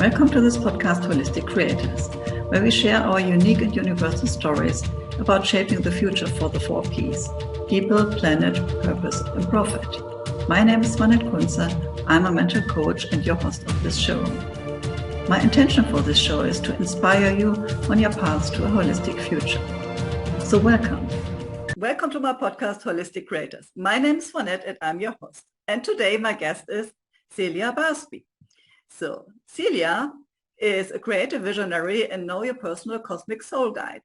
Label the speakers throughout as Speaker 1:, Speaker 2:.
Speaker 1: Welcome to this podcast, Holistic Creators, where we share our unique and universal stories about shaping the future for the 4 Ps: people, planet, purpose, and profit. My name is Swanette. I'm a mental coach and your host of this show. My intention for this show is to inspire you on your path to a holistic future. So welcome. Welcome to my podcast, Holistic Creators. My name is Swanette and I'm your host. And today my guest is Celia Barsby. So Celia is a creative visionary and know your personal cosmic soul guide.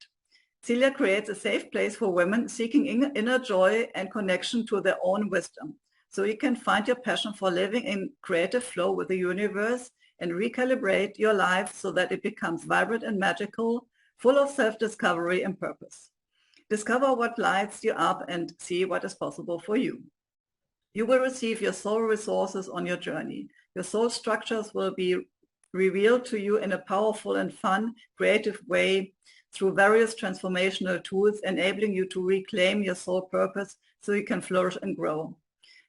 Speaker 1: Celia creates a safe place for women seeking inner joy and connection to their own wisdom, so you can find your passion for living in creative flow with the universe and recalibrate your life so that it becomes vibrant and magical, full of self-discovery and purpose. Discover what lights you up and see what is possible for you. You will receive your soul resources on your journey. Your soul structures will be revealed to you in a powerful and fun, creative way through various transformational tools, enabling you to reclaim your soul purpose so you can flourish and grow.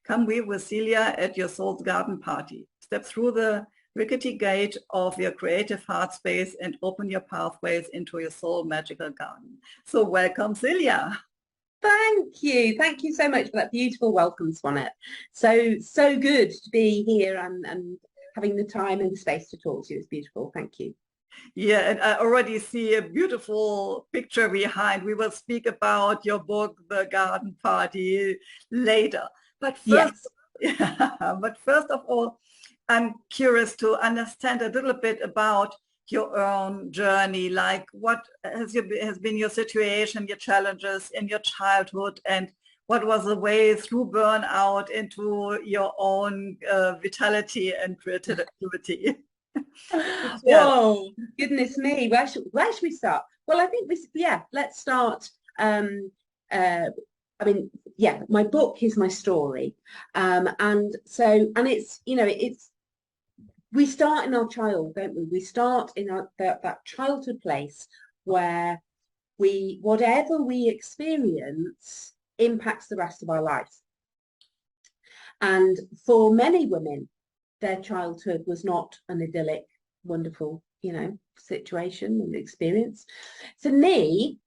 Speaker 1: Come weave with Celia at your soul's garden party. Step through the rickety gate of your creative heart space and open your pathways into your soul magical garden. So welcome, Celia.
Speaker 2: Thank you. Thank you so much for that beautiful welcome, Swanette. So good to be here and having the time and the space to talk to you. It's beautiful. Thank you.
Speaker 1: Yeah, and I already see a beautiful picture behind. We will speak about your book, The Garden Party, later. But first, but first of all, I'm curious to understand a little bit about your own journey, like what has been your situation, your challenges in your childhood, and what was the way through burnout into your own vitality and creativity?
Speaker 2: Whoa, goodness me. Where should we start? Well, I think let's start. My book is my story. And it's we start in our child, don't we? We start in that childhood place where whatever we experience impacts the rest of our lives. And for many women, their childhood was not an idyllic, wonderful, situation and experience. For me,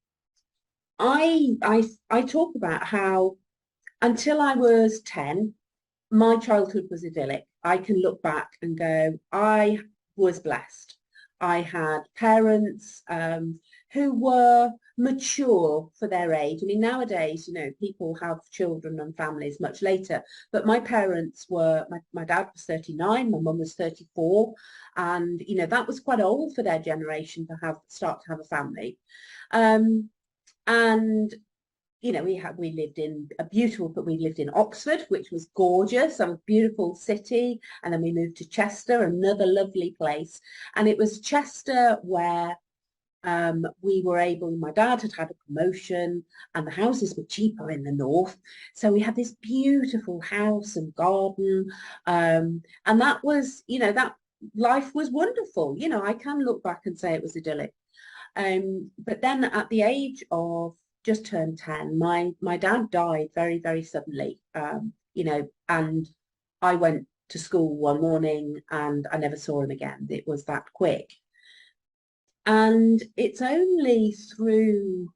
Speaker 2: I talk about how until I was 10, my childhood was idyllic. I can look back and go, I was blessed. I had parents who were mature for their age. I mean, nowadays, people have children and families much later, but my parents were, my dad was 39, my mum was 34, and, that was quite old for their generation to start to have a family. And we lived in Oxford, which was gorgeous, a beautiful city, and then we moved to Chester, another lovely place. And it was Chester where my dad had a promotion and the houses were cheaper in the north. So we had this beautiful house and garden. And that was, that life was wonderful. I can look back and say it was idyllic. But then at the age of just turned 10, my dad died very, very suddenly, and I went to school one morning and I never saw him again. It was that quick. And it's only through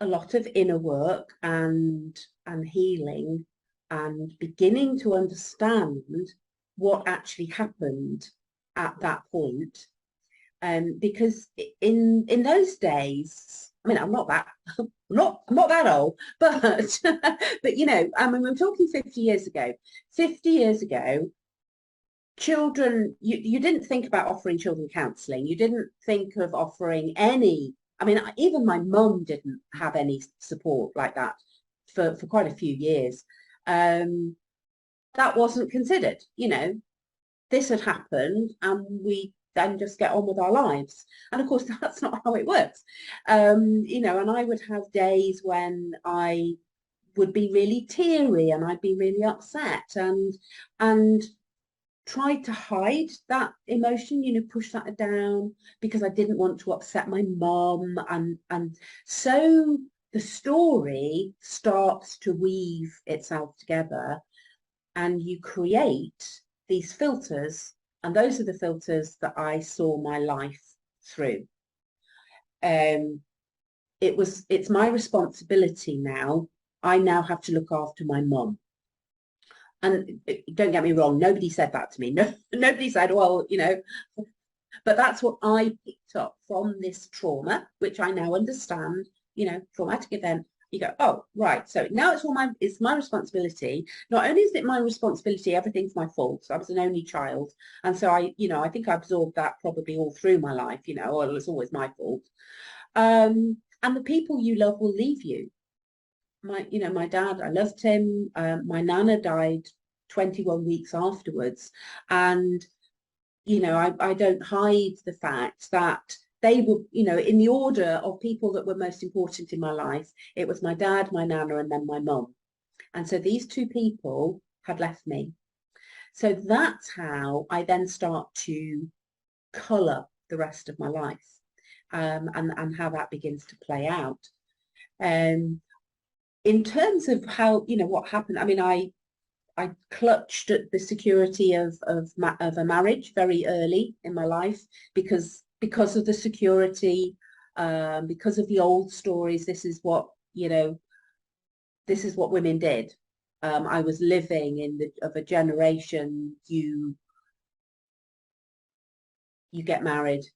Speaker 2: a lot of inner work and healing and beginning to understand what actually happened at that point. Because in those days, I mean, I'm not that old, but we're talking 50 years ago. 50 years ago, children, you didn't think about offering children counselling. You didn't think of offering any. I mean, even my mum didn't have any support like that for quite a few years. That wasn't considered. This had happened, and we then just get on with our lives. And of course, that's not how it works. And I would have days when I would be really teary and I'd be really upset and tried to hide that emotion, push that down because I didn't want to upset my mum. And so the story starts to weave itself together and you create these filters And those are the filters that I saw my life through. It's my responsibility now. I now have to look after my mum. And don't get me wrong, nobody said that to me. No, nobody said, well, you know, but that's what I picked up from this trauma, which I now understand, you know, traumatic event. You go, oh, right. So now it's my responsibility. Not only is it my responsibility, everything's my fault. So I was an only child. And so I think I absorbed that probably all through my life, you know, or it's always my fault. And the people you love will leave you. My dad, I loved him. My nana died 21 weeks afterwards. And, you know, I don't hide the fact that they were, you know, in the order of people that were most important in my life, it was my dad, my nana, and then my mum. And so these two people had left me. So that's how I then start to colour the rest of my life, and how that begins to play out. In terms of how, you know, what happened, I mean, I clutched at the security of a marriage very early in my life because of the security, because of the old stories. This is what, you know, this is what women did. I was living of a generation, you get married,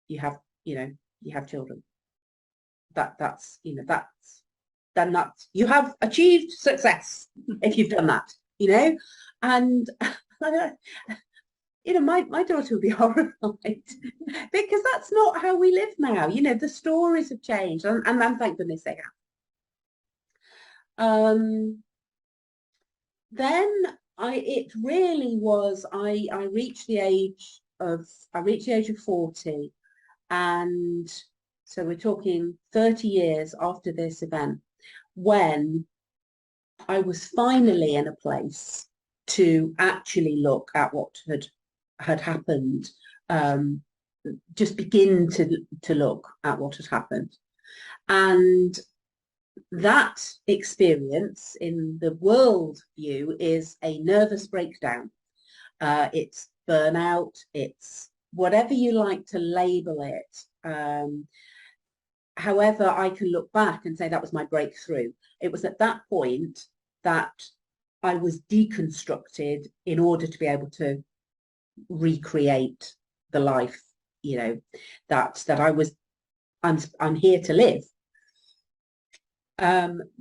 Speaker 2: you have children. That's you have achieved success if you've done that, you know. And you know, my daughter would be horrified because that's not how we live now. You know, the stories have changed, and thank goodness they have. Then it really was, I reached the age of 40, and so we're talking 30 years after this event, when I was finally in a place to actually look at what had happened, just begin to look at what had happened. And that experience in the world view is a nervous breakdown. It's burnout, it's whatever you like to label it. However, I can look back and say that was my breakthrough. It was at that point that I was deconstructed in order to be able to recreate the life, you know, that I'm here to live.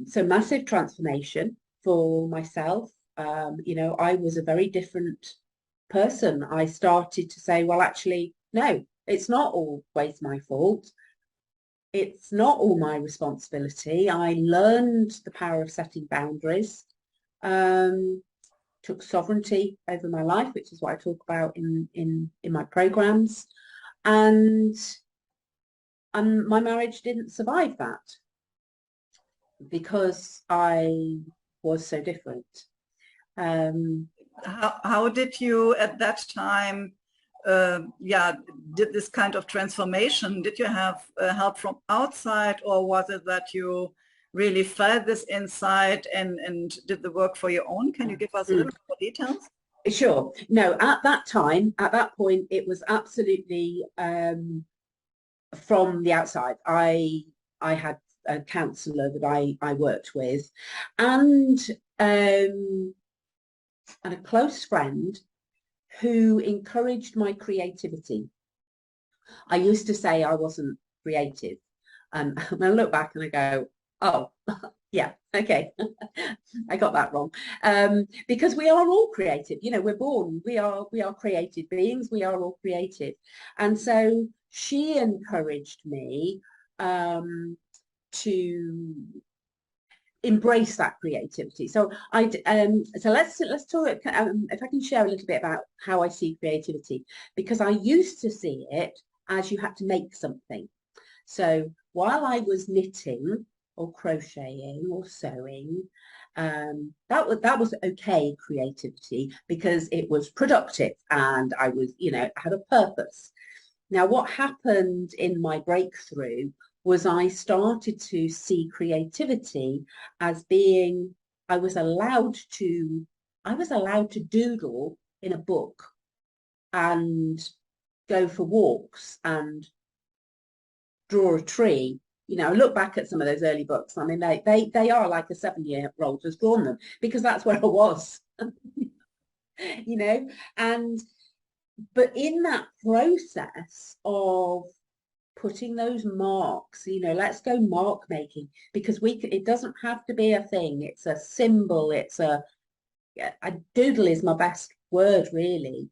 Speaker 2: So massive transformation for myself. You know, I was a very different person. I started to say, well, actually, no, it's not always my fault. It's not all my responsibility. I learned the power of setting boundaries, took sovereignty over my life, which is what I talk about in my programs. And my marriage didn't survive that because I was so different.
Speaker 1: How did you at that time did this kind of transformation? Did you have help from outside, or was it that you really felt this inside and did the work for your own? Can you give us a little more details?
Speaker 2: Sure. No, at that point, it was absolutely from the outside. I had a counsellor that I worked with, and a close friend who encouraged my creativity. I used to say I wasn't creative, and I look back and I go, oh, yeah, okay, I got that wrong. Because we are all creative. You know, we're born, we are creative beings. We are all creative, and so she encouraged me to embrace that creativity. So so let's talk, if I can share a little bit about how I see creativity, because I used to see it as you had to make something. So while I was knitting or crocheting or sewing, that was okay creativity because it was productive and I was, you know, had a purpose. Now, what happened in my breakthrough was I started to see creativity as being, I was allowed to doodle in a book and go for walks and draw a tree. You know, look back at some of those early books. I mean, they are like a 7-year-old has drawn them, because that's where I was, you know. And but in that process of putting those marks, you know, let's go mark making, because it doesn't have to be a thing. It's a symbol. It's a doodle is my best word, really.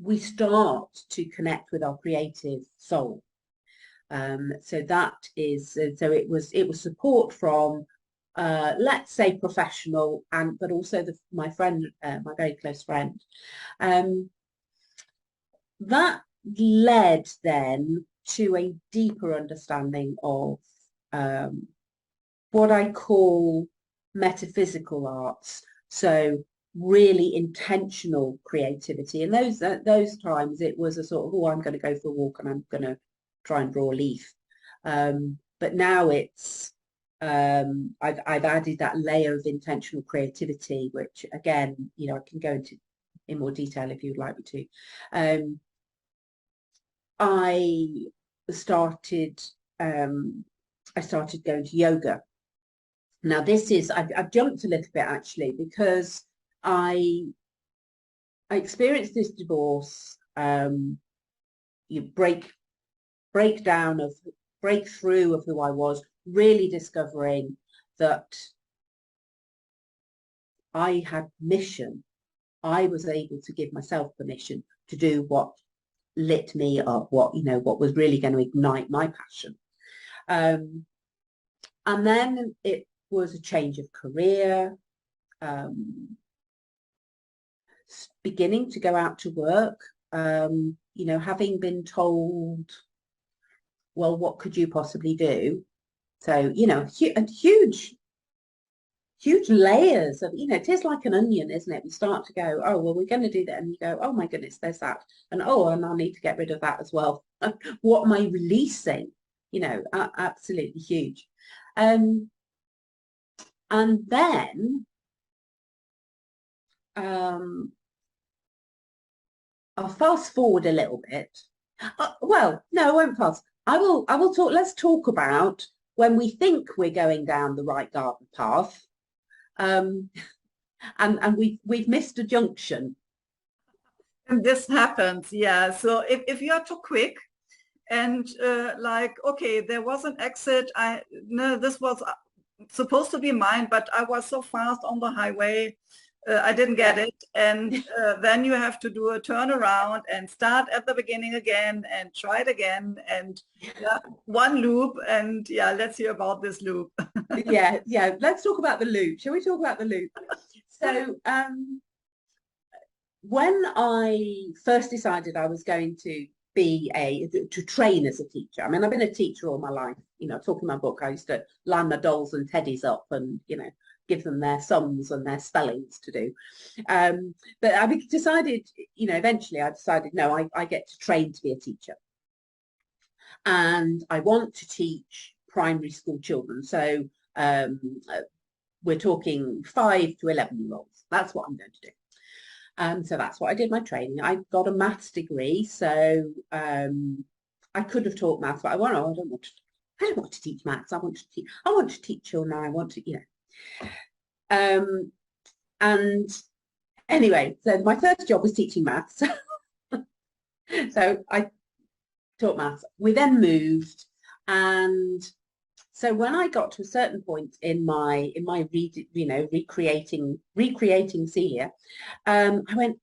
Speaker 2: We start to connect with our creative soul. So that is, so it was support from, let's say, professional, but also my friend, my very close friend. That led then to a deeper understanding of what I call metaphysical arts. So really intentional creativity. And those times it was a sort of, oh, I'm going to go for a walk and I'm going to try and draw a leaf. But now it's I've added that layer of intentional creativity, which again, you know, I can go into in more detail if you'd like me to. I started going to yoga. Now this is, I've jumped a little bit actually, because I experienced this divorce, you breakthrough of who I was, really discovering that I had mission. I was able to give myself permission to do what lit me up, what was really going to ignite my passion. And then it was a change of career, beginning to go out to work, you know, having been told, well, what could you possibly do? So, you know, huge layers of, you know, it is like an onion, isn't it? We start to go, oh, well, we're going to do that. And you go, oh, my goodness, there's that. And, oh, and I need to get rid of that as well. What am I releasing? You know, absolutely huge. And then I'll fast forward a little bit. Well, no, I won't fast. I will talk. Let's talk about when we think we're going down the right garden path, and we've missed a junction.
Speaker 1: And this happens, yeah. So if you are too quick and like, okay, there was an exit. No, this was supposed to be mine, but I was so fast on the highway. I didn't get it. And then you have to do a turnaround and start at the beginning again and try it again. And yeah, one loop. And yeah, let's hear about this loop.
Speaker 2: yeah. Let's talk about the loop. Shall we talk about the loop? So when I first decided I was going to to train as a teacher, I mean, I've been a teacher all my life. You know, talking my book, I used to line my dolls and teddies up and, you know, give them their sums and their spellings to do. But I decided, you know, eventually I decided, no, I get to train to be a teacher. And I want to teach primary school children. So we're talking 5 to 11-year-olds. That's what I'm going to do. So that's what I did my training. I got a maths degree, so I could have taught maths, but I don't want to teach maths. I want to teach children. I want to, you know. And anyway, so my first job was teaching maths. So I taught maths. We then moved, and so when I got to a certain point in my recreating Celia, I went,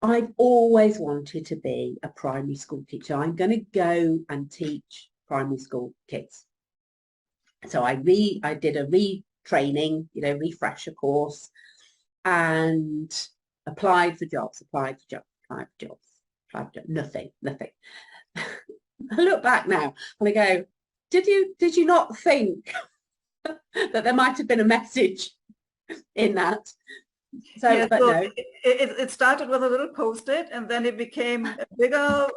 Speaker 2: I've always wanted to be a primary school teacher. I'm going to go and teach primary school kids. So I did a retraining, you know, refresher course, and applied for jobs, nothing. I look back now and I go, did you not think that there might have been a message in that? So,
Speaker 1: yeah,
Speaker 2: but
Speaker 1: so
Speaker 2: no.
Speaker 1: It started with a little post-it, and then it became a bigger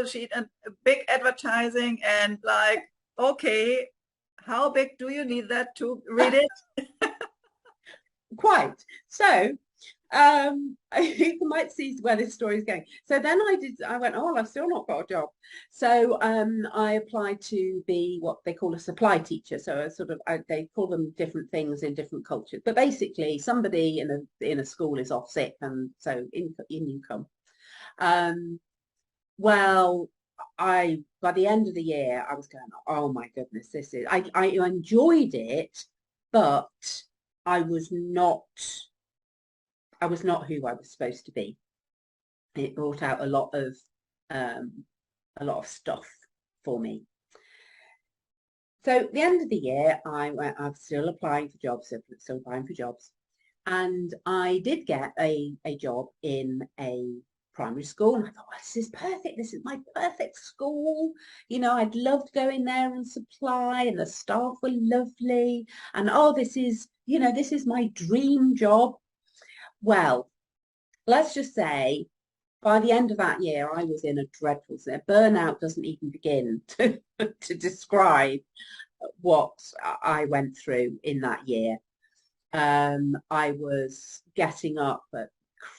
Speaker 1: sheet and a big advertising, and like, okay, how big do you need that to read it?
Speaker 2: Quite. So You might see where this story is going. So then I went, oh, well, I've still not got a job. So I applied to be what they call a supply teacher. So a sort of, they call them different things in different cultures. But basically somebody in a school is off sick, and so in income. Well, by the end of the year, I was going, oh my goodness, I enjoyed it, but I was not who I was supposed to be. It brought out a lot of stuff for me. So at the end of the year, I'm still applying for jobs, and I did get a job in a primary school, and I thought, oh, this is perfect. This is my perfect school. You know, I'd loved going there and supply, and the staff were lovely, and oh, this is my dream job. Well, let's just say by the end of that year, I was in a dreadful state. Burnout doesn't even begin to describe what I went through in that year. I was getting up at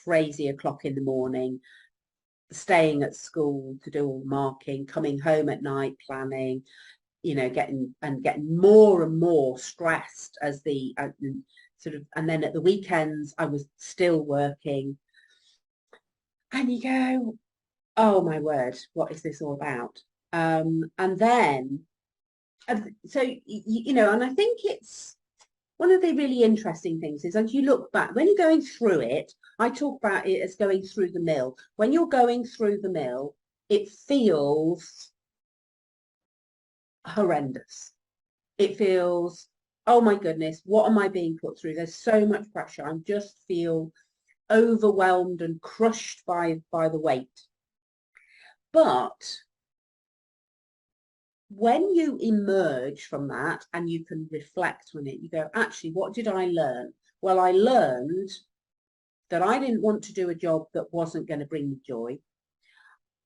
Speaker 2: crazy o'clock in the morning, staying at school to do all the marking, coming home at night planning, getting more and more stressed as and then at the weekends I was still working. And you go, oh my word, what is this all about? And then, so, and I think it's one of the really interesting things is as you look back, when you're going through it, I talk about it as going through the mill. When you're going through the mill, it feels horrendous. It feels, oh my goodness, what am I being put through? There's so much pressure. I just feel overwhelmed and crushed by the weight. But when you emerge from that and you can reflect on it, you go, actually, what did I learn? Well, I learned that I didn't want to do a job that wasn't going to bring me joy.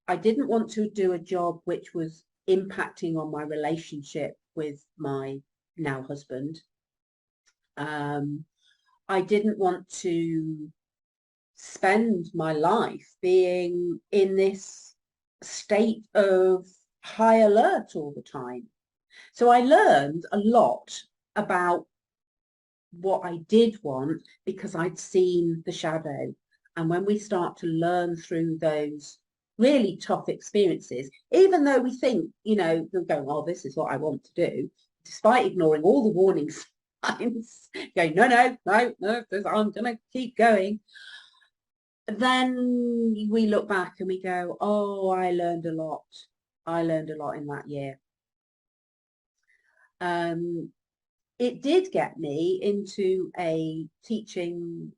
Speaker 2: I didn't want to do a job which was impacting on my relationship with my now husband. I didn't want to spend my life being in this state of high alert all the time. So I learned a lot about what I did want because I'd seen the shadow. And when we start to learn through those really tough experiences, even though we think, we're going, oh, this is what I want to do, despite ignoring all the warning signs, going, no, I'm going to keep going. Then we look back and we go, oh, I learned a lot. I learned a lot in that year. It did get me into a teaching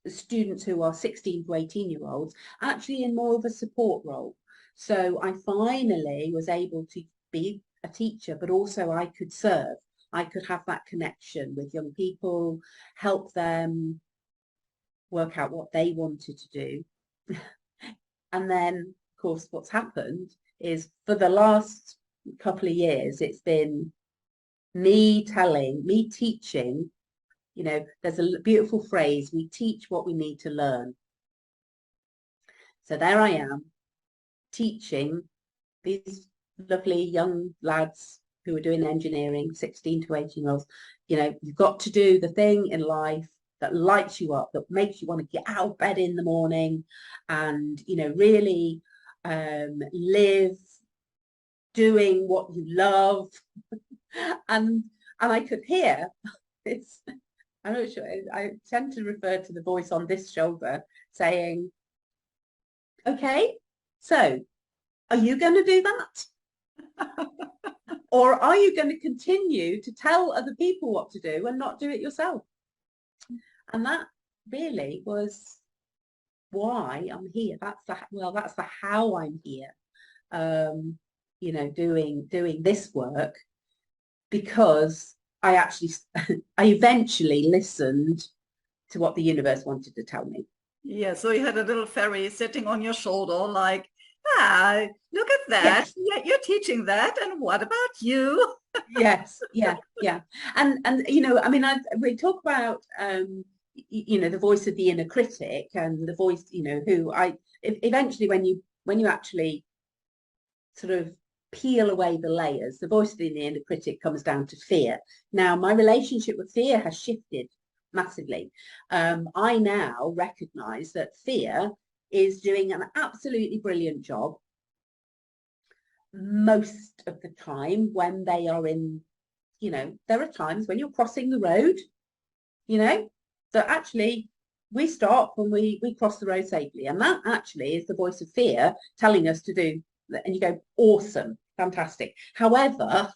Speaker 2: students who are 16 to 18-year-olds, actually in more of a support role. So I finally was able to be a teacher, but also I could serve. I could have that connection with young people, help them work out what they wanted to do. And then, of course, what's happened is for the last couple of years, it's been me teaching, there's a beautiful phrase, we teach what we need to learn. So there I am teaching these lovely young lads who are doing engineering, 16 to 18-year-olds, you've got to do the thing in life that lights you up, that makes you want to get out of bed in the morning and, really live doing what you love. and I could hear it's, I'm not sure, I tend to refer to the voice on this shoulder saying, okay, so are you going to do that? Or are you going to continue to tell other people what to do and not do it yourself? And that really was why I'm here. That's the how I'm here. Doing this work, because I eventually listened to what the universe wanted to tell me.
Speaker 1: Yeah, so you had a little fairy sitting on your shoulder like, look at that.
Speaker 2: Yes.
Speaker 1: You're teaching that. And what about you?
Speaker 2: Yes, yeah. And we talk about, you know, the voice of the inner critic, and the voice, you know, who eventually when you actually sort of peel away the layers, the voice of the inner critic comes down to fear. Now, my relationship with fear has shifted massively. I now recognize that fear is doing an absolutely brilliant job most of the time when they are in, you know, there are times when you're crossing the road, you know, that actually we stop and we cross the road safely. And that actually is the voice of fear telling us to do, and you go, awesome, fantastic. However,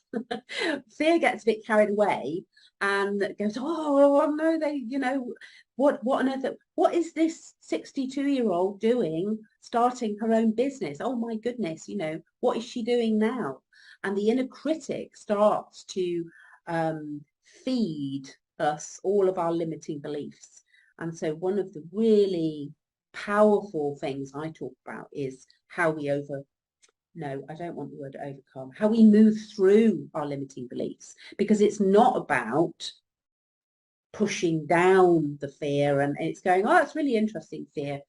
Speaker 2: fear gets a bit carried away and goes, oh no, they, you know, what on earth, what is this 62-year-old doing starting her own business? Oh my goodness, you know, what is she doing now? And the inner critic starts to feed us all of our limiting beliefs. And so one of the really powerful things I talk about is how we no, I don't want the word overcome, how we move through our limiting beliefs, because it's not about pushing down the fear and it's going, oh, it's really interesting, fear.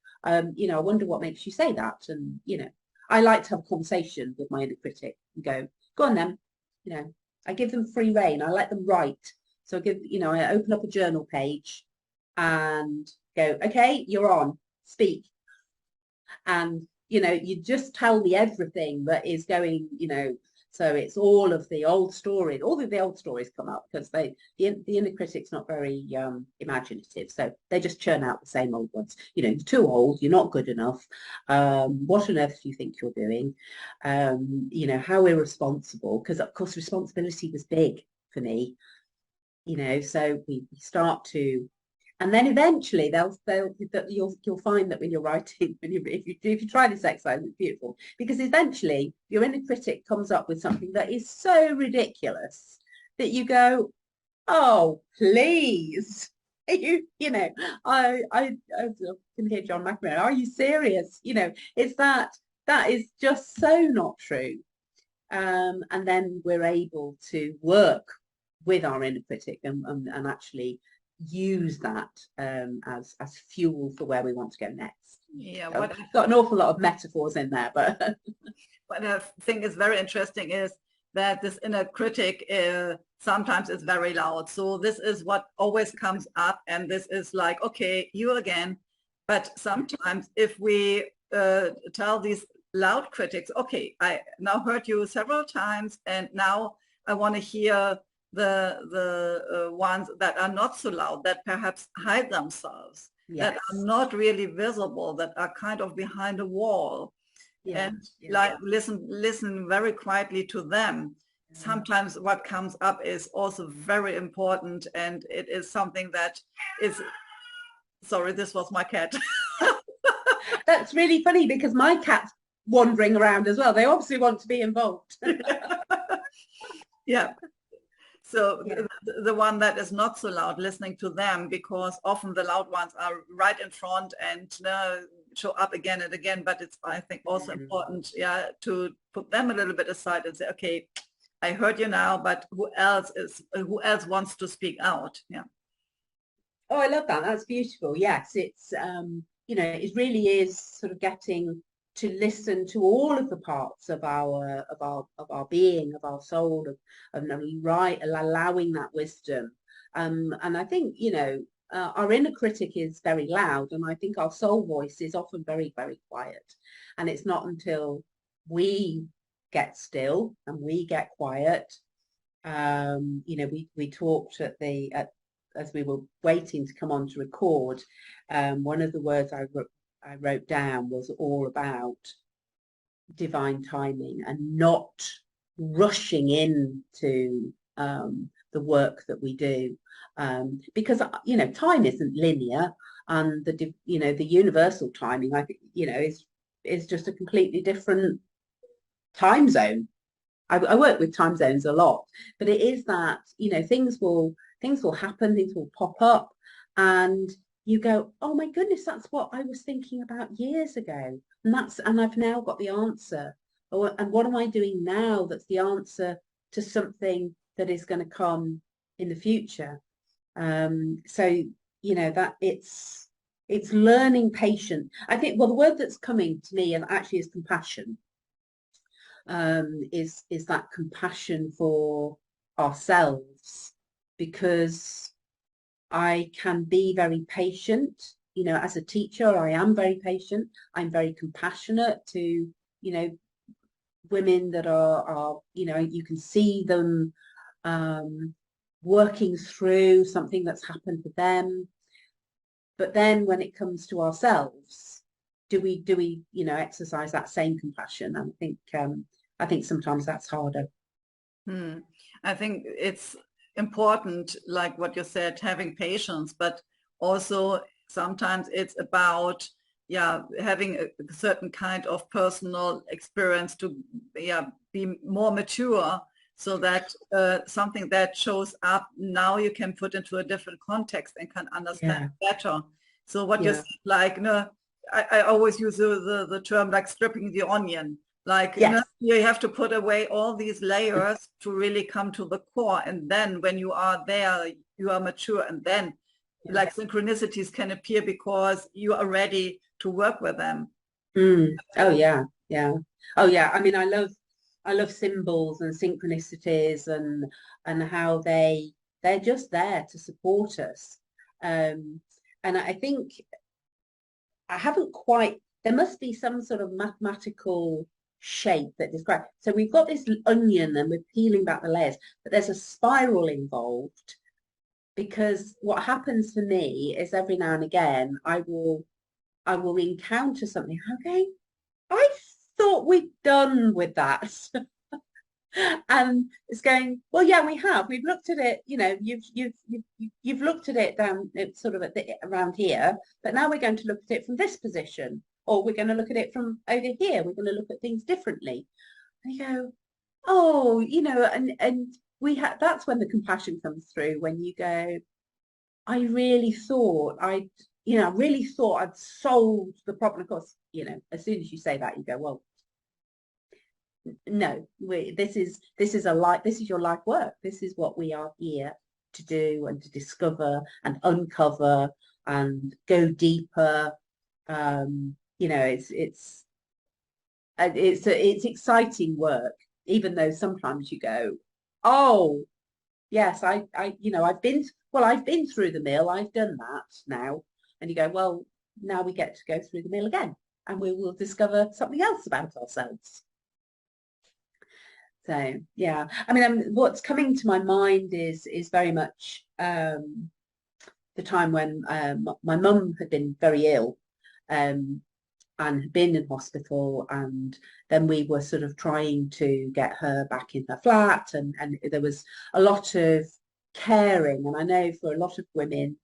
Speaker 2: You know, I wonder what makes you say that. And, you know, I like to have a conversation with my inner critic and go on then, you know, I give them free rein. I let them write. So I give, you know, I open up a journal page and go, okay, you're on, speak. And, you know, you just tell me everything that is going, you know, so it's all of the old stories, all of the old stories come up because the inner critic's not very imaginative. So they just churn out the same old ones. You know, you're too old, you're not good enough. What on earth do you think you're doing? You know, how irresponsible, because of course responsibility was big for me, you know, so we start to, and then eventually you'll find that when you're writing, if you try this exercise, it's beautiful, because eventually your inner critic comes up with something that is so ridiculous that you go, oh, please. You know, I can hear John McEnroe, are you serious? You know, it's that is just so not true. And then we're able to work with our inner critic and actually use that as fuel for where we want to go next.
Speaker 1: Yeah,
Speaker 2: so got an awful lot of metaphors in there, but
Speaker 1: what I think is very interesting is that this inner critic sometimes is very loud. So this is what always comes up, and this is like, okay, you again. But sometimes if we tell these loud critics, okay, I now heard you several times, and now I want to hear the ones that are not so loud, that perhaps hide themselves, yes, that are not really visible, that are kind of behind a wall, and like listen very quietly to them. Sometimes what comes up is also very important, and it is something that is, sorry, this was my cat.
Speaker 2: That's really funny because my cat's wandering around as well. They obviously want to be involved.
Speaker 1: Yeah. So the one that is not so loud, listening to them, because often the loud ones are right in front and show up again and again. But it's, I think, also important, yeah, to put them a little bit aside and say, okay, I heard you now, but who else wants to speak out? Yeah.
Speaker 2: Oh, I love that. That's beautiful. Yes, it's you know, it really is sort of getting to listen to all of the parts of our being, of our soul, of allowing that wisdom. And I think, you know, our inner critic is very loud, and I think our soul voice is often very, very quiet. And it's not until we get still and we get quiet. You know, we talked as we were waiting to come on to record. One of the words I wrote down was all about divine timing and not rushing into the work that we do, because, you know, time isn't linear, and you know, the universal timing, I think, you know, is just a completely different time zone. I work with time zones a lot, but it is that, you know, things will happen, things will pop up, and you go, oh my goodness, that's what I was thinking about years ago, and I've now got the answer. And what am I doing now that's the answer to something that is going to come in the future? So you know, that it's learning patience. I think, well, the word that's coming to me and actually is compassion, is that compassion for ourselves, because I can be very patient. You know, as a teacher, I am very patient. I'm very compassionate to, you know, women that are, you know, you can see them working through something that's happened to them. But then when it comes to ourselves, do we, you know, exercise that same compassion? And I think sometimes that's harder.
Speaker 1: I think it's important, like what you said, having patience, but also sometimes it's about, yeah, having a certain kind of personal experience to, yeah, be more mature, so that something that shows up now you can put into a different context and can understand better. So what you said, like, no, I always use the term like stripping the onion. Like, you know, you have to put away all these layers to really come to the core. And then when you are there, you are mature. And then like synchronicities can appear because you are ready to work with them.
Speaker 2: Oh yeah, yeah. Oh yeah. I mean, I love symbols and synchronicities and how they're just there to support us. And I think I haven't quite, there must be some sort of mathematical shape that describes. So we've got this onion and we're peeling back the layers, but there's a spiral involved, because what happens for me is every now and again I will encounter something. Okay, I thought we'd done with that. And it's going, well, yeah, we have. We've looked at it, you know, you've looked at it down sort of around here, but now we're going to look at it from this position, or we're going to look at it from over here. We're going to look at things differently. And you go, oh, you know, and we had, that's when the compassion comes through, when you go, I really thought I really thought I'd solved the problem. Of course, you know, as soon as you say that, you go, well, no, this is your life work. This is what we are here to do and to discover and uncover and go deeper. You know, it's exciting work, even though sometimes you go, oh yes, you know, I've been through the mill. I've done that now. And you go, well, now we get to go through the mill again, and we will discover something else about ourselves. So yeah, I mean, what's coming to my mind is very much the time when my mum had been very ill, and had been in hospital, and then we were sort of trying to get her back in her flat, and there was a lot of caring. And I know for a lot of women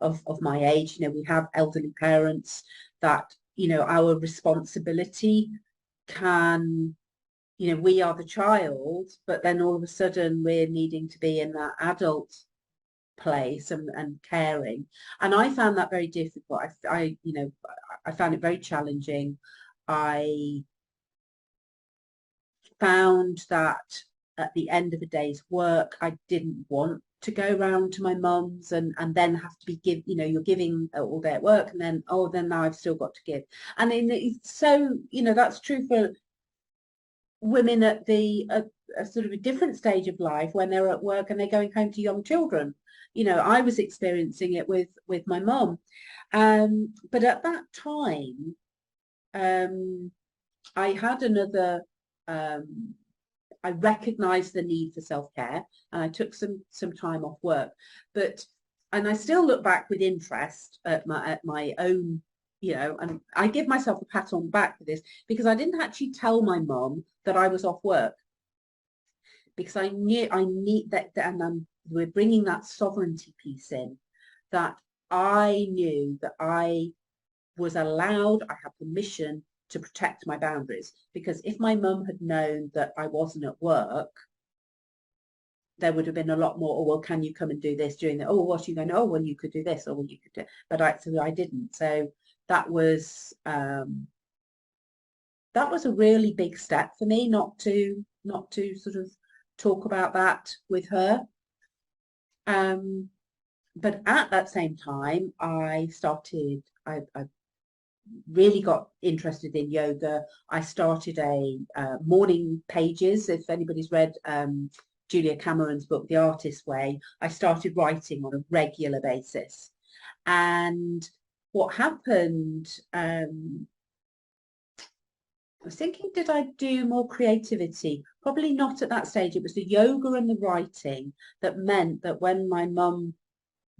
Speaker 2: of my age, you know, we have elderly parents that, you know, our responsibility can, you know, we are the child, but then all of a sudden we're needing to be in that adult place and caring. And I found that very difficult. You know, I found it very challenging. I found that at the end of a day's work, I didn't want to go round to my mum's and then have to be you know, you're giving all day at work, and then, oh, then now I've still got to give. And it's so, you know, that's true for women at a sort of a different stage of life, when they're at work and they're going home to young children. You know, I was experiencing it with my mum. But at that time, I had another, I recognized the need for self-care, and I took some time off work. And I still look back with interest at my own, you know, and I give myself a pat on the back for this, because I didn't actually tell my mum that I was off work, because I knew I need that, and we're bringing that sovereignty piece in, that I knew that I was allowed, I had permission to protect my boundaries. Because if my mum had known that I wasn't at work, there would have been a lot more, oh, well, can you come and do this during the, oh, what are you going to, oh, well, you could do this, or well, you could do, but actually I didn't. So that was a really big step for me, not to sort of talk about that with her. but at that same time, I really got interested in yoga. I started a morning pages. If anybody's read Julia Cameron's book, The Artist's Way, I started writing on a regular basis. And what happened, I was thinking, did I do more creativity? Probably not at that stage. It was the yoga and the writing that meant that when my mum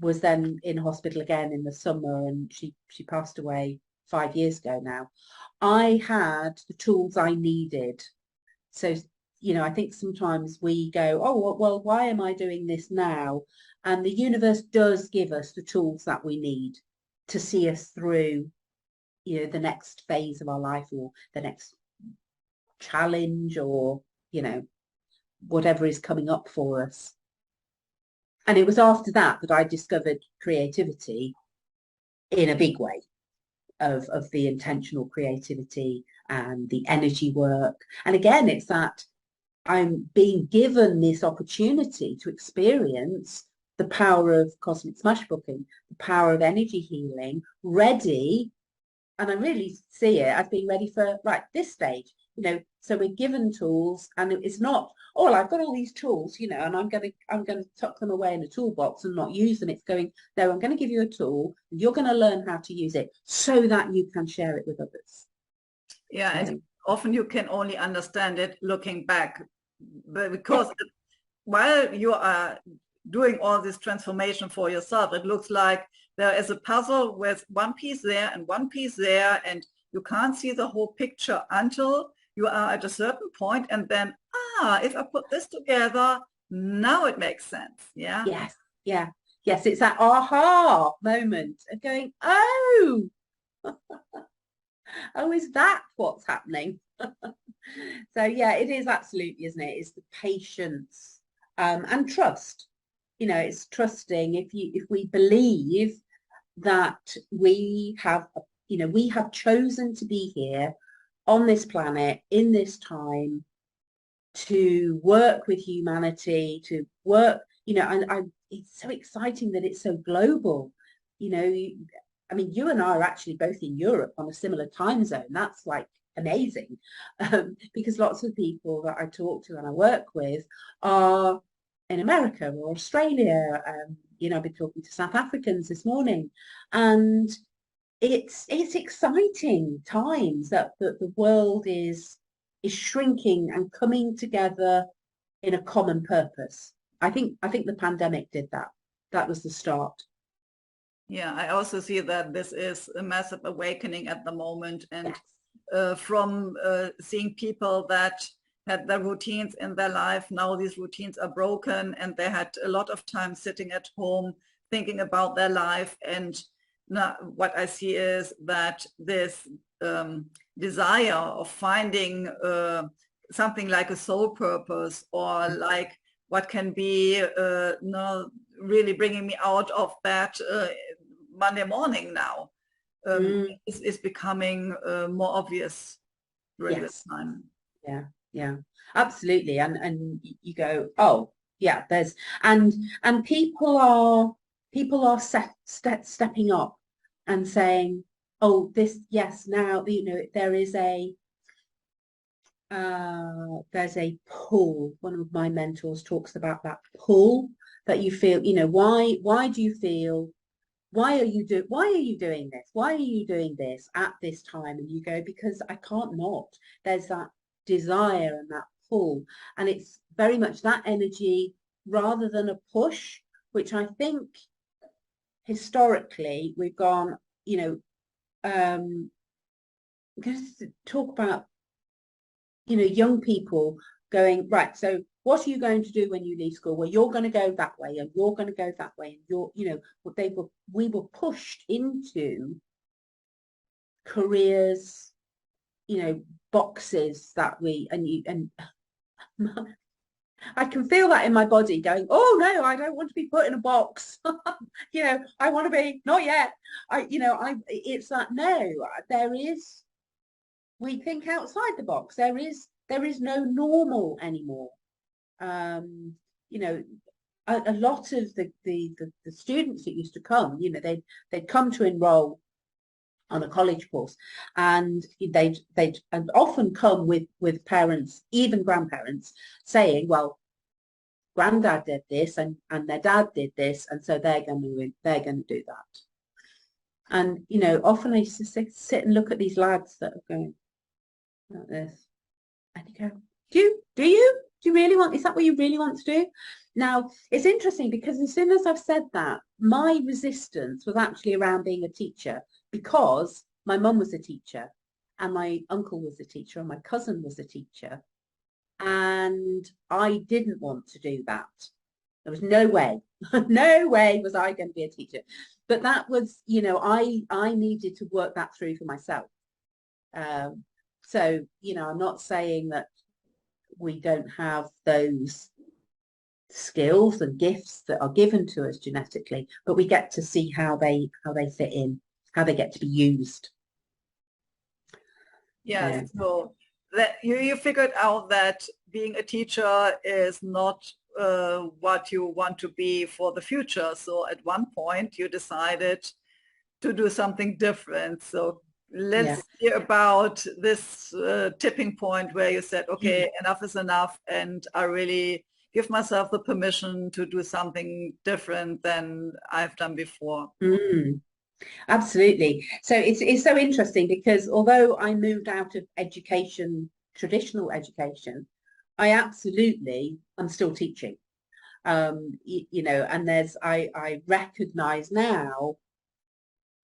Speaker 2: was then in hospital again in the summer, and she passed away 5 years ago now, I had the tools I needed. So, you know, I think sometimes we go, oh, well, why am I doing this now? And the universe does give us the tools that we need to see us through, you know, the next phase of our life, or the next challenge, or, you know, whatever is coming up for us. And it was after that that I discovered creativity in a big way, of the intentional creativity and the energy work. And again, it's that I'm being given this opportunity to experience the power of cosmic smash booking, the power of energy healing, ready. And I really see it as being ready for right this stage, you know. So we're given tools, and it's not, oh, well, I've got all these tools, you know, and I'm going to tuck them away in a toolbox and not use them. It's going, no, I'm going to give you a tool, and you're going to learn how to use it so that you can share it with others.
Speaker 1: Yeah, and often you can only understand it looking back, but because while you are doing all this transformation for yourself, it looks like there is a puzzle with one piece there and one piece there, and you can't see the whole picture until you are at a certain point, and then, if I put this together, now it makes sense. Yeah.
Speaker 2: Yes. Yeah. Yes. It's that aha moment of going, oh, oh, is that what's happening? So yeah, it is absolutely, isn't it? It's the patience and trust. You know, it's trusting. If we believe that we have, you know, we have chosen to be here on this planet in this time to work with humanity, to work, you know, and it's so exciting that it's so global. You know, I mean, you and I are actually both in Europe on a similar time zone. That's like amazing, because lots of people that I talk to and I work with are in America or Australia. You know, I've been talking to South Africans this morning, and it's exciting times that the world is shrinking and coming together in a common purpose. I think the pandemic did that. That was the start.
Speaker 1: Yeah, I also see that this is a massive awakening at the moment, and
Speaker 2: Yes.
Speaker 1: from seeing people that had their routines in their life, now these routines are broken, and they had a lot of time sitting at home thinking about their life. And now what I see is that this desire of finding something like a soul purpose, or like what can be no, really bringing me out of that Monday morning now, is becoming more obvious during this
Speaker 2: Yes.
Speaker 1: time.
Speaker 2: Yeah. Yeah. Absolutely. And you go, oh, yeah. There's and people are stepping up and saying, oh, this, yes, now, you know, there's a pull. One of my mentors talks about that pull that you feel, you know, why do you feel, why are you doing this? Why are you doing this at this time? And you go, because I can't not. There's that desire and that pull. And it's very much that energy rather than a push, which I think historically we've gone, you know, I'm going to talk about, you know, young people going, right, so what are you going to do when you leave school? Well, you're going to go that way, and you're going to go that way, and you're, you know, we were pushed into careers, you know, boxes that and I can feel that in my body going, oh no, I don't want to be put in a box. You know, I want to be, not yet. It's that, no, there is, we think outside the box. There is no normal anymore. You know, a lot of the students that used to come, you know, they'd come to enroll on a college course, and they'd often come with parents, even grandparents, saying, well, granddad did this and their dad did this, and so they're going to do that. And you know, often I used to sit and look at these lads that are going like this, and you go, do you really want, is that what you really want to do? Now it's interesting, because as soon as I've said that, my resistance was actually around being a teacher, because my mum was a teacher and my uncle was a teacher and my cousin was a teacher, and I didn't want to do that. There was no way, no way was I going to be a teacher. But that was, you know, I needed to work that through for myself. So, you know, I'm not saying that we don't have those skills and gifts that are given to us genetically, but we get to see how they fit in, how they get to be used.
Speaker 1: Yes, so that you figured out that being a teacher is not what you want to be for the future. So at one point you decided to do something different. So let's hear about this tipping point where you said, okay, enough is enough, and I really give myself the permission to do something different than I've done before.
Speaker 2: Absolutely. So it's so interesting, because although I moved out of education, traditional education, I absolutely am still teaching. You know, and I recognize now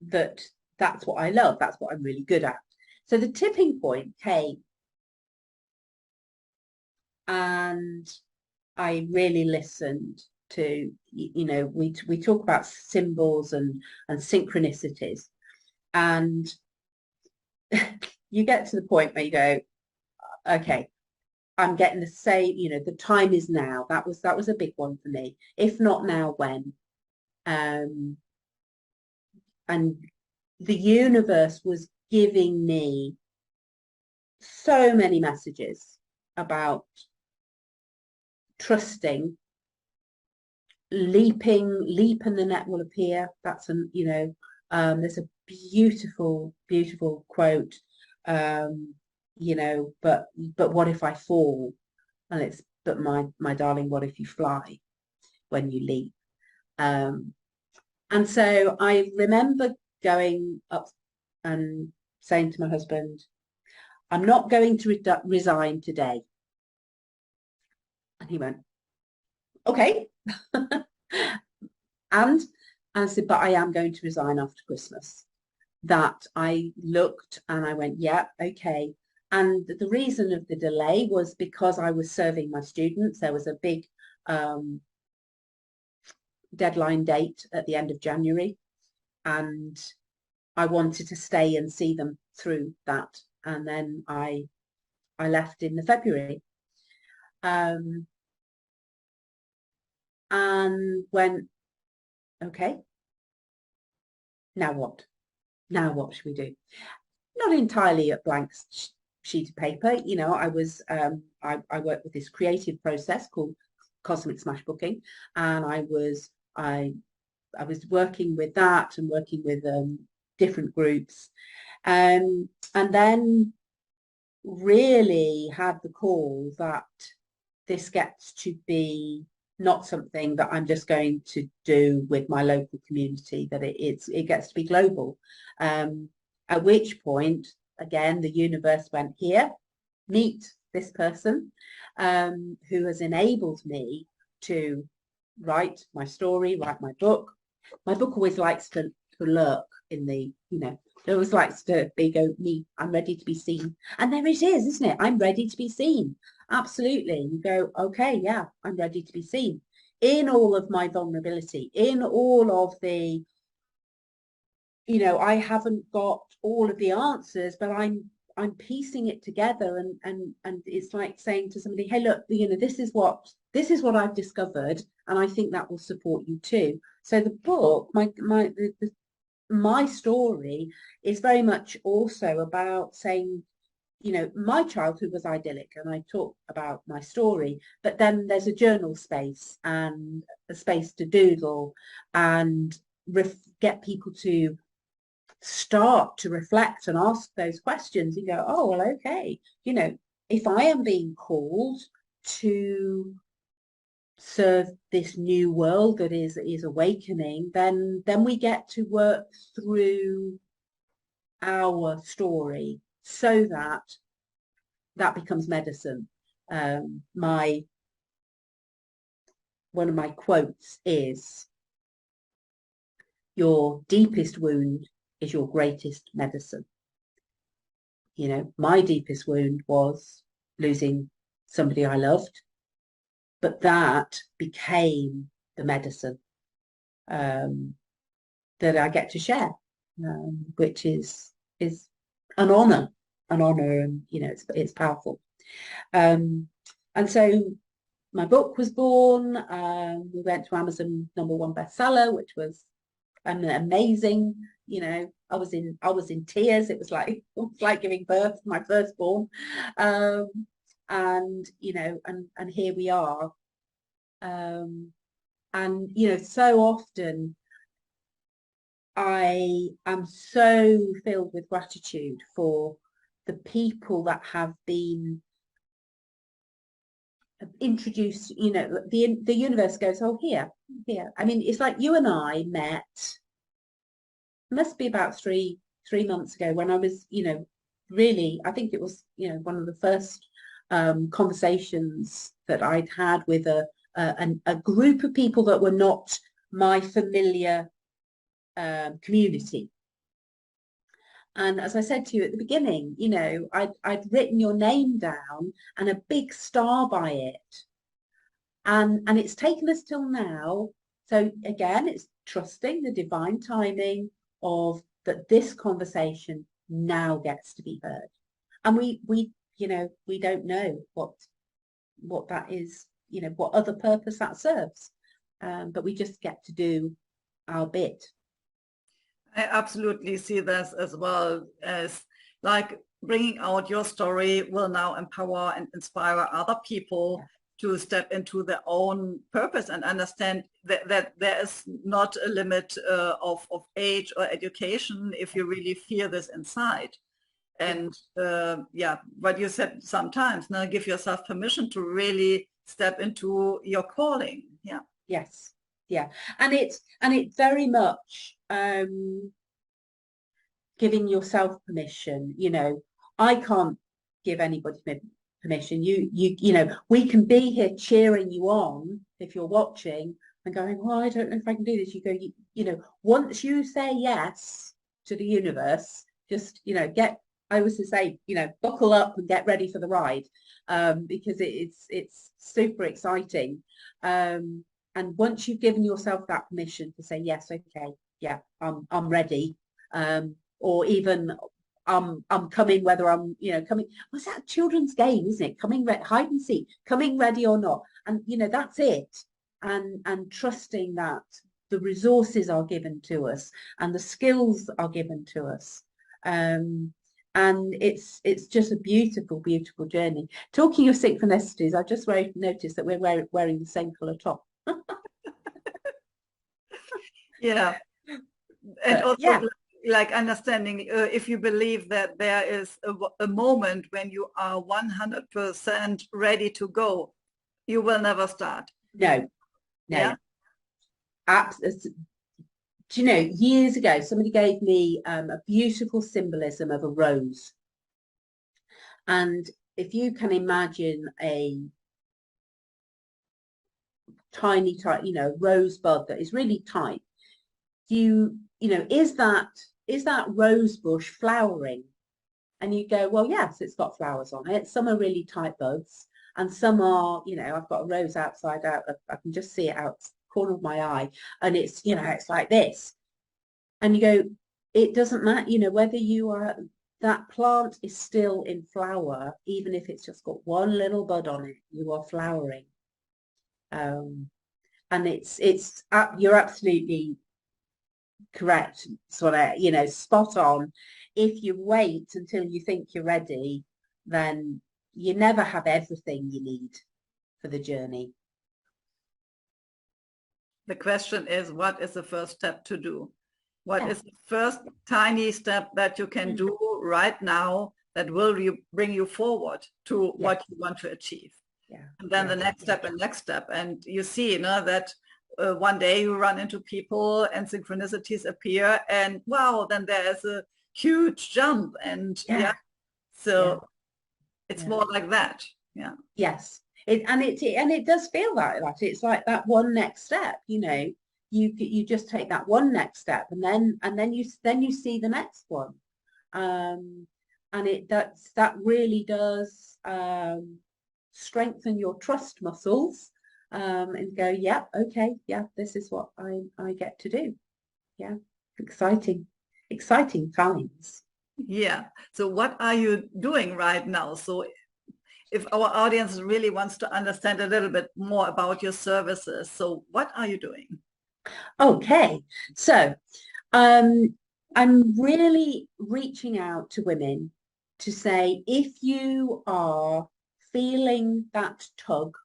Speaker 2: that that's what I love, that's what I'm really good at. So the tipping point came, and I really listened to, you know, we talk about symbols and synchronicities, and you get to the point where you go, okay, I'm getting the same, you know, the time is now. That was a big one for me. If not now, when? And the universe was giving me so many messages about trusting, leap and the net will appear. That's an, you know, there's a beautiful quote, you know, but what if I fall? And it's, but my darling, what if you fly when you leap? And so I remember going up and saying to my husband, I'm not going to resign today. And he went, okay. And I said, but I am going to resign after Christmas. That I looked and I went, yeah, okay. And the reason of the delay was because I was serving my students. There was a big deadline date at the end of January, and I wanted to stay and see them through that. And then I left in the February, and went, okay, now what? Now what should we do? Not entirely a blank sheet of paper. You know, I was I worked with this creative process called cosmic smash booking, and I was working with that and working with different groups, and then really had the call that this gets to be not something that I'm just going to do with my local community, that it gets to be global. At which point, again, the universe went, here, meet this person who has enabled me to write my story, write my book. My book always likes to lurk in the, you know, it always likes to go, me, I'm ready to be seen. And there it is, isn't it? I'm ready to be seen. Absolutely. You go, okay, yeah, I'm ready to be seen. In all of my vulnerability, in all of the, you know, I haven't got all of the answers, but I'm piecing it together, and it's like saying to somebody, hey, look, you know, this is what I've discovered, and I think that will support you too. So the book, my story is very much also about saying, you know, my childhood was idyllic, and I talk about my story, but then there's a journal space and a space to doodle and get people to start to reflect and ask those questions. You go, oh, well, okay, you know, if I am being called to serve this new world that is awakening, then we get to work through our story so that becomes medicine. One of my quotes is, your deepest wound is your greatest medicine. You know, my deepest wound was losing somebody I loved, but that became the medicine that I get to share, which is an honor, and you know, it's powerful. And so my book was born. We went to Amazon #1 bestseller, which was amazing. You know, I was in tears. It was like giving birth to my firstborn. And you know, and here we are. And you know, so often I am so filled with gratitude for the people that have been introduced. You know, the universe goes, oh, here. I mean, it's like you and I met, must be about three months ago, when I was, you know, really, I think it was, you know, one of the first conversations that I'd had with a group of people that were not my familiar community. And as I said to you at the beginning, you know, I'd written your name down and a big star by it. And it's taken us till now. So again, it's trusting the divine timing of that this conversation now gets to be heard. And we you know, we don't know what that is, you know, what other purpose that serves. But we just get to do our bit.
Speaker 1: I absolutely see this as well, as like bringing out your story will now empower and inspire other people to step into their own purpose and understand that there is not a limit of age or education if you really feel this inside. And yeah, what you said sometimes, now give yourself permission to really step into your calling. Yeah.
Speaker 2: Yes. Yeah. And it's very much giving yourself permission. You know, I can't give anybody permission. You know, we can be here cheering you on if you're watching and going, well, I don't know if I can do this. You go, you know, once you say yes to the universe, just, you know, I always say, you know, buckle up and get ready for the ride, because it's super exciting. And once you've given yourself that permission to say, yes, okay, yeah, I'm ready, or even I'm coming, whether I'm, you know, coming, what's that children's game, isn't it? Coming, hide and seek, coming ready or not. And, you know, that's it. And trusting that the resources are given to us and the skills are given to us. And it's just a beautiful, beautiful journey. Talking of synchronicities, I just noticed that we're wearing the same colour top.
Speaker 1: Yeah. And also,
Speaker 2: yeah,
Speaker 1: like understanding, if you believe that there is a moment when you are 100% ready to go, you will never start.
Speaker 2: No.
Speaker 1: Yeah.
Speaker 2: Do you know, years ago, somebody gave me a beautiful symbolism of a rose. And if you can imagine a tiny, you know, rosebud that is really tight, you know, is that rose bush flowering? And you go, well, yes, it's got flowers on it. Some are really tight buds, and some are, you know, I've got a rose outside out. I can just see it out the corner of my eye, and it's, you know, it's like this. And you go, it doesn't matter, you know, whether you are, that plant is still in flower, even if it's just got one little bud on it, you are flowering. And you're absolutely correct, Swanette, you know, spot on. If you wait until you think you're ready, then you never have everything you need for the journey.
Speaker 1: The question is, what is the first step to do? What is the first tiny step that you can do right now that will bring you forward to what you want to achieve? And then the next step and next step. And you see, you know, that one day you run into people and synchronicities appear, and wow, then there's a huge jump. And so it's more like that.
Speaker 2: Yes. It does feel like that. It's like that one next step, you know. You just take that one next step, and then you see the next one, and that really does strengthen your trust muscles, and go, yeah, okay, yeah, this is what I get to do. Yeah, exciting times.
Speaker 1: Yeah. So what are you doing right now? So if our audience really wants to understand a little bit more about your services, so what are you doing?
Speaker 2: Okay, so I'm really reaching out to women to say, if you are feeling that tug,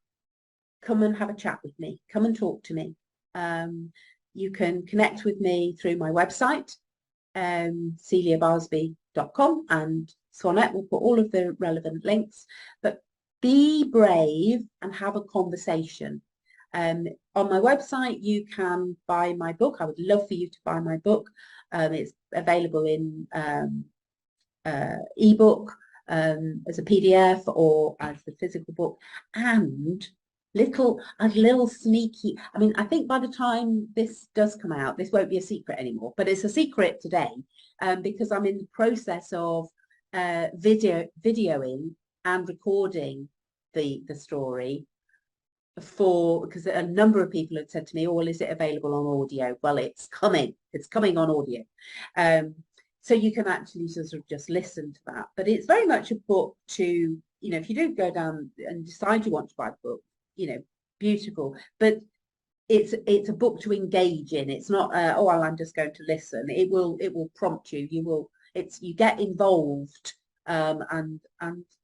Speaker 2: come and have a chat with me. Come and talk to me. You can connect with me through my website, celiabarsby.com, and Swanette will put all of the relevant links. But be brave and have a conversation. On my website, you can buy my book. I would love for you to buy my book. It's available in ebook, as a PDF, or as the physical book. And a little sneaky, I mean, I think by the time this does come out, this won't be a secret anymore, but it's a secret today, because I'm in the process of videoing and recording the story, because a number of people had said to me, oh, well, is it available on audio? Well, it's coming on audio. So you can actually sort of just listen to that. But it's very much a book to, you know, if you do go down and decide you want to buy the book, you know, beautiful. But it's a book to engage in. It's not, oh, well, I'm just going to listen. It will prompt you. You get involved. And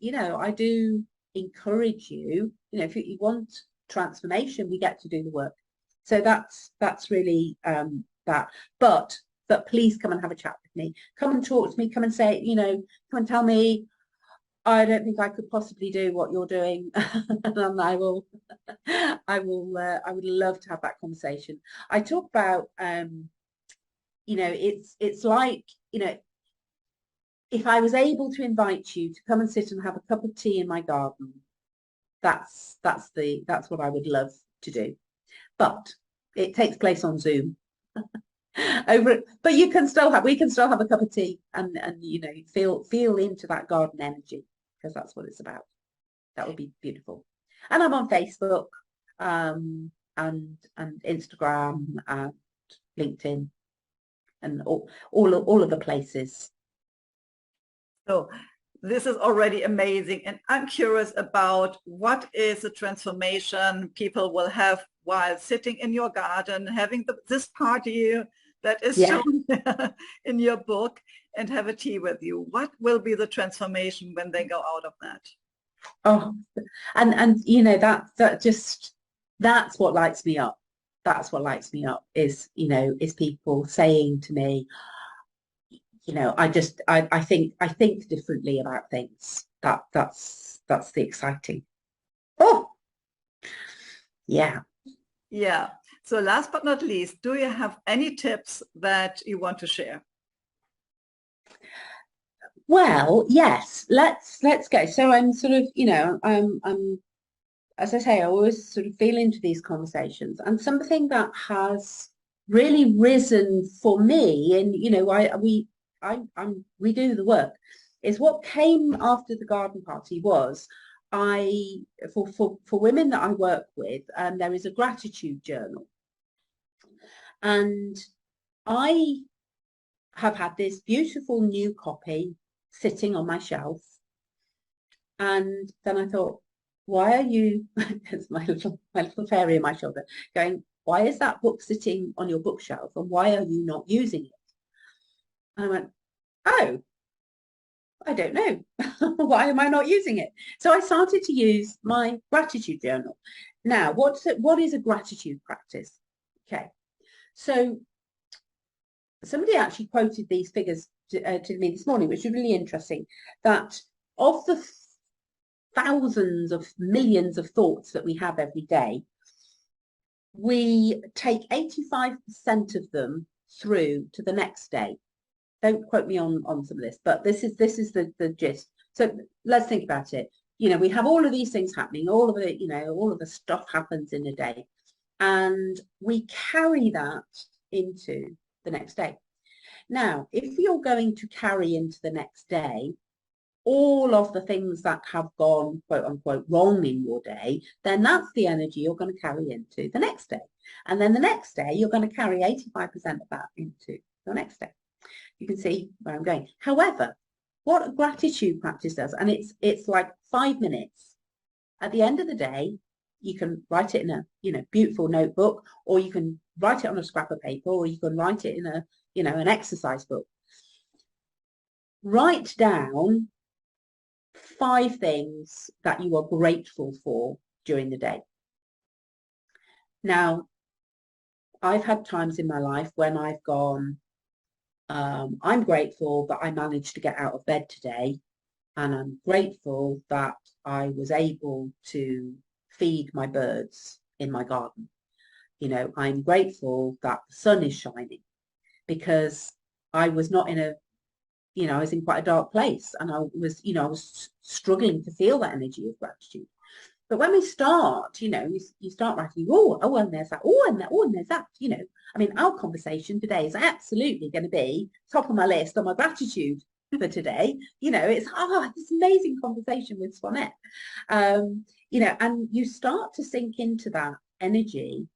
Speaker 2: you know, I do encourage you, you know, if you want transformation, we get to do the work. So that's really that. But please come and have a chat with me. Come and talk to me. Come and say, you know, come and tell me, I don't think I could possibly do what you're doing. And I would love to have that conversation. I talk about, you know, it's like, you know, if I was able to invite you to come and sit and have a cup of tea in my garden, that's what I would love to do. But it takes place on Zoom. But we can still have a cup of tea and you know, feel into that garden energy, because that's what it's about. That would be beautiful. And I'm on Facebook, and Instagram and LinkedIn and all of the places.
Speaker 1: So this is already amazing, and I'm curious about what is the transformation people will have while sitting in your garden, having this party that is shown in your book, and have a tea with you. What will be the transformation when they go out of that?
Speaker 2: Oh, and you know, that's what lights me up. That's what lights me up is, you know, is people saying to me, you know, I think differently about things. That's the exciting. Oh, yeah.
Speaker 1: Yeah. So last but not least, do you have any tips that you want to share?
Speaker 2: Well, yes, let's go. So I'm sort of, you know, I'm as I say, I always sort of feel into these conversations, and something that has really risen for me, and you know, we do the work, is what came after the garden party was for women that I work with, there is a gratitude journal. And I have had this beautiful new copy sitting on my shelf. And then I thought, why are you, there's my little fairy on my shoulder, going, why is that book sitting on your bookshelf and why are you not using it? And I went, oh, I don't know. Why am I not using it? So I started to use my gratitude journal. Now, what is a gratitude practice? Okay, so somebody actually quoted these figures to me this morning, which was really interesting, that of the thousands of millions of thoughts that we have every day, we take 85% of them through to the next day. Don't quote me on some of this, but this is the gist. So let's think about it. You know, we have all of these things happening, all of it, you know, all of the stuff happens in a day, and we carry that into the next day. Now, if you're going to carry into the next day all of the things that have gone, quote unquote, wrong in your day, then that's the energy you're going to carry into the next day. And then the next day, you're going to carry 85% of that into the next day. You can see where I'm going. However, what a gratitude practice does, and it's like 5 minutes. At the end of the day, you can write it in a beautiful notebook, or you can write it on a scrap of paper, or you can write it in an exercise book. Write down 5 things that you are grateful for during the day. Now, I've had times in my life when I've gone, I'm grateful that I managed to get out of bed today, and I'm grateful that I was able to feed my birds in my garden. You know, I'm grateful that the sun is shining, because I was not in I was in quite a dark place, and I was struggling to feel that energy of gratitude. But when we start, you start writing, and there's that, and there's that, I mean, our conversation today is absolutely going to be top of my list on my gratitude for today. It's this amazing conversation with Swanette. And you start to sink into that energy,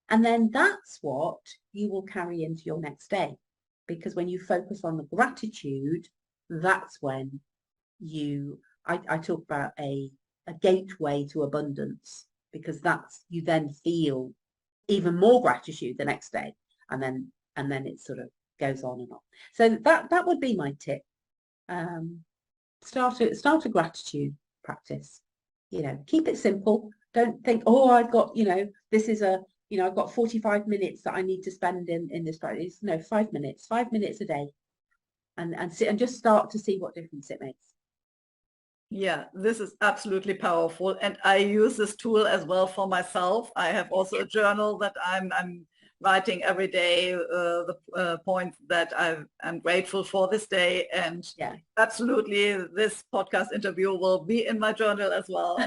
Speaker 2: and then that's what you will carry into your next day. Because when you focus on the gratitude, that's when I talk about a gateway to abundance, because you then feel even more gratitude the next day, and then it sort of goes on and on. So that would be my tip. Start a gratitude practice. Keep it simple. Don't think, I've got this is I've got 45 minutes that I need to spend in this practice. No, 5 minutes a day, and just start to see what difference it makes.
Speaker 1: Yeah, this is absolutely powerful. And I use this tool as well for myself. I have also a journal that I'm writing every day, the point that I'm grateful for this day. And absolutely, this podcast interview will be in my journal as well.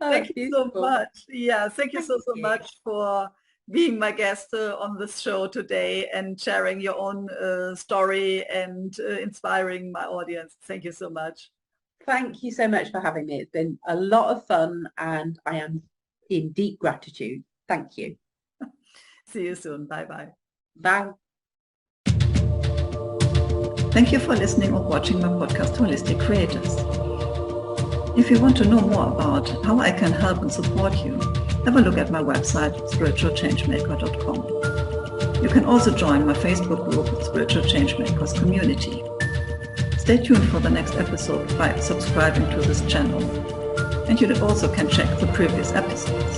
Speaker 1: Thank you so much. Yeah, thank you so much for being my guest on this show today and sharing your own story and inspiring my audience. Thank you so much.
Speaker 2: Thank you so much for having me. It's been a lot of fun, and I am in deep gratitude. Thank you.
Speaker 1: See you soon. Bye-bye.
Speaker 2: Bye.
Speaker 1: Thank you for listening or watching my podcast, Holistic Creators. If you want to know more about how I can help and support you, have a look at my website, spiritualchangemaker.com. You can also join my Facebook group, Spiritual Changemakers Community. Stay tuned for the next episode by subscribing to this channel. And you also can check the previous episodes.